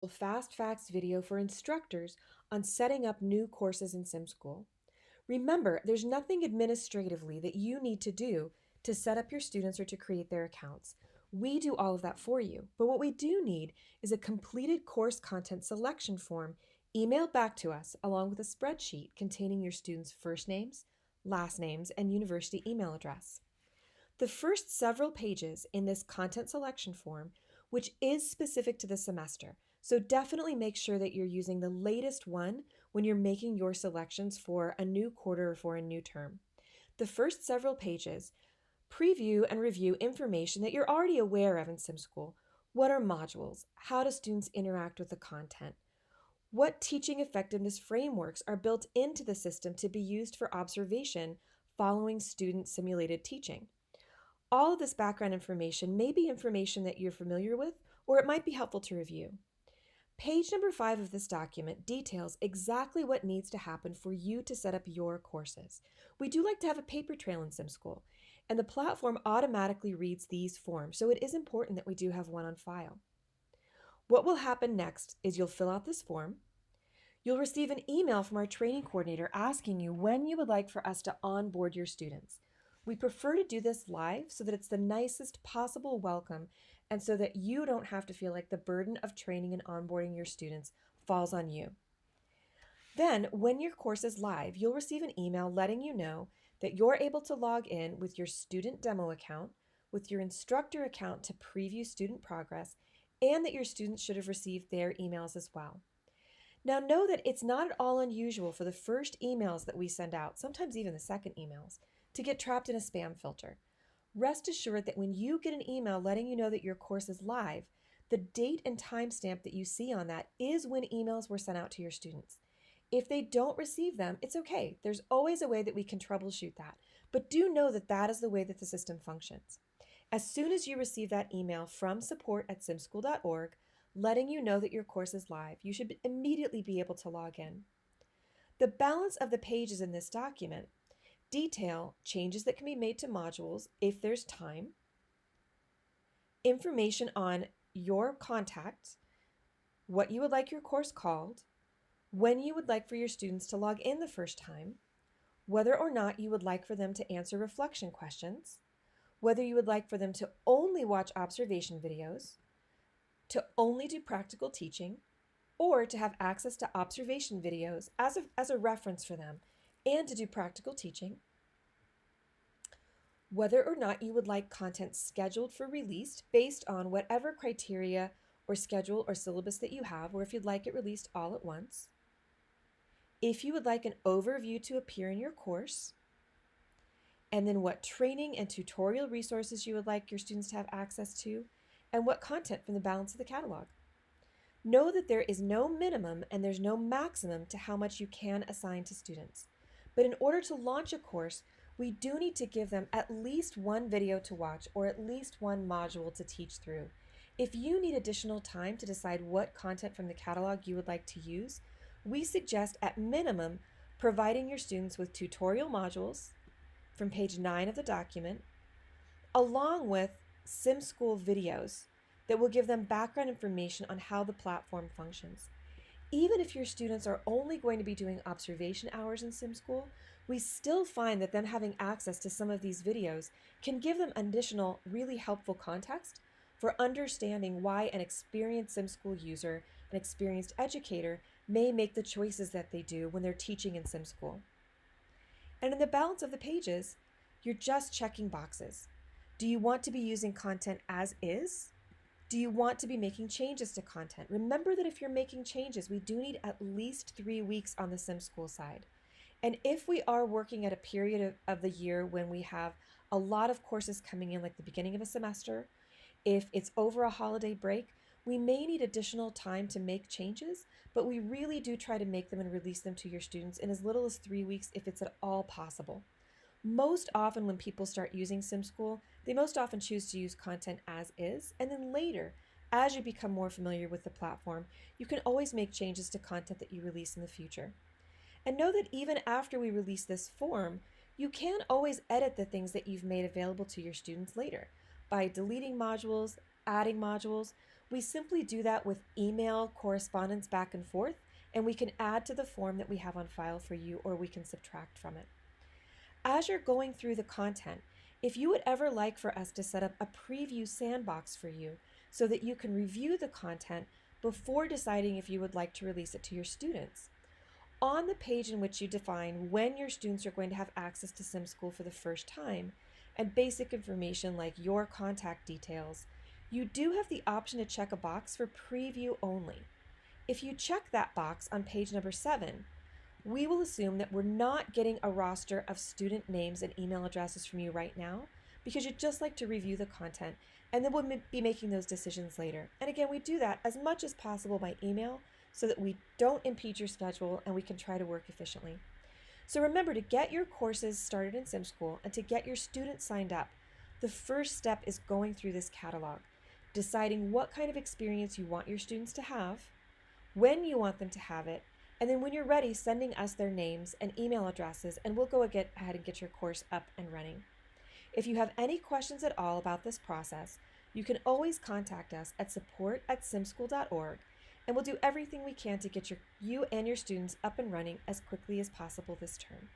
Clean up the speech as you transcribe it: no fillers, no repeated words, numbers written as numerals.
Fast facts video for instructors on setting up new courses in simSchool. Remember, there's nothing administratively that you need to do to set up your students or to create their accounts. We do all of that for you, but what we do need is a completed course content selection form emailed back to us along with a spreadsheet containing your students' first names, last names, and university email address. The first several pages in this content selection form, which is specific to the semester, so definitely make sure that you're using the latest one when you're making your selections for a new quarter or for a new term. The first several pages preview and review information that you're already aware of in simSchool. What are modules? How do students interact with the content? What teaching effectiveness frameworks are built into the system to be used for observation following student simulated teaching? All of this background information may be information that you're familiar with, or it might be helpful to review. Page number 5 of this document details exactly what needs to happen for you to set up your courses. We do like to have a paper trail in simSchool, and the platform automatically reads these forms, so it is important that we do have one on file. What will happen next is you'll fill out this form. You'll receive an email from our training coordinator asking you when you would like for us to onboard your students. We prefer to do this live so that it's the nicest possible welcome and so that you don't have to feel like the burden of training and onboarding your students falls on you. Then, when your course is live, you'll receive an email letting you know that you're able to log in with your student demo account, with your instructor account to preview student progress, and that your students should have received their emails as well. Now, know that it's not at all unusual for the first emails that we send out, sometimes even the second emails, to get trapped in a spam filter. Rest assured that when you get an email letting you know that your course is live, the date and timestamp that you see on that is when emails were sent out to your students. If they don't receive them, it's okay. There's always a way that we can troubleshoot that. But do know that that is the way that the system functions. As soon as you receive that email from support@simschool.org letting you know that your course is live, you should immediately be able to log in. The balance of the pages in this document detail changes that can be made to modules if there's time, information on your contact, what you would like your course called, when you would like for your students to log in the first time, whether or not you would like for them to answer reflection questions, whether you would like for them to only watch observation videos, to only do practical teaching, or to have access to observation videos as a reference for them, and to do practical teaching, whether or not you would like content scheduled for release based on whatever criteria or schedule or syllabus that you have, or if you'd like it released all at once, if you would like an overview to appear in your course, and then what training and tutorial resources you would like your students to have access to, and what content from the balance of the catalog. Know that there is no minimum and there's no maximum to how much you can assign to students. But in order to launch a course, we do need to give them at least one video to watch or at least one module to teach through. If you need additional time to decide what content from the catalog you would like to use, we suggest at minimum providing your students with tutorial modules from page 9 of the document, along with simSchool videos that will give them background information on how the platform functions. Even if your students are only going to be doing observation hours in simSchool, we still find that them having access to some of these videos can give them additional really helpful context for understanding why an experienced simSchool user, an experienced educator, may make the choices that they do when they're teaching in simSchool. And in the balance of the pages, you're just checking boxes. Do you want to be using content as is? Do you want to be making changes to content? Remember that if you're making changes, we do need at least 3 weeks on the simSchool side. And if we are working at a period of the year when we have a lot of courses coming in, like the beginning of a semester, if it's over a holiday break, we may need additional time to make changes, but we really do try to make them and release them to your students in as little as 3 weeks if it's at all possible. Most often when people start using simSchool, they most often choose to use content as is, and then later, as you become more familiar with the platform, you can always make changes to content that you release in the future. And know that even after we release this form, you can always edit the things that you've made available to your students later by deleting modules, adding modules. We simply do that with email correspondence back and forth, and we can add to the form that we have on file for you, or we can subtract from it. As you're going through the content, if you would ever like for us to set up a preview sandbox for you so that you can review the content before deciding if you would like to release it to your students, on the page in which you define when your students are going to have access to simSchool for the first time and basic information like your contact details, you do have the option to check a box for preview only. If you check that box on page number 7, we will assume that we're not getting a roster of student names and email addresses from you right now because you'd just like to review the content, and then we'll be making those decisions later. And again, we do that as much as possible by email so that we don't impede your schedule and we can try to work efficiently. So remember, to get your courses started in simSchool and to get your students signed up, the first step is going through this catalog, deciding what kind of experience you want your students to have, when you want them to have it, and then when you're ready, sending us their names and email addresses, and we'll go ahead and get your course up and running. If you have any questions at all about this process, you can always contact us at support@simschool.org, and we'll do everything we can to get you and your students up and running as quickly as possible this term.